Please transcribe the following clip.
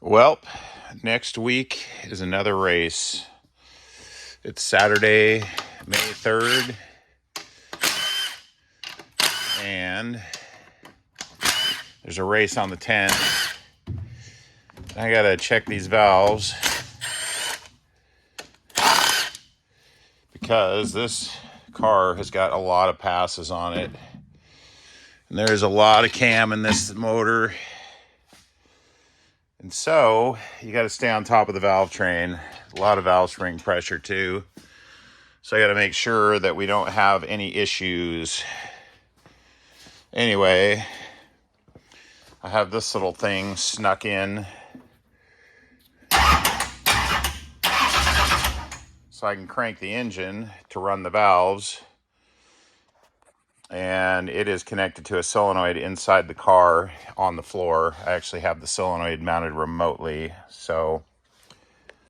Well, next week is another race. It's Saturday, May 3rd, and there's a race on the 10th. I gotta check these valves because this car has got a lot of passes on it. And there's a lot of cam in this motor. And so you got to stay on top of the valve train. A lot of valve spring pressure too. So I got to make sure that we don't have any issues. Anyway, I have this little thing snuck in so I can crank the engine to run the valves. And it is connected to a solenoid inside the car on the floor. I actually have the solenoid mounted remotely, so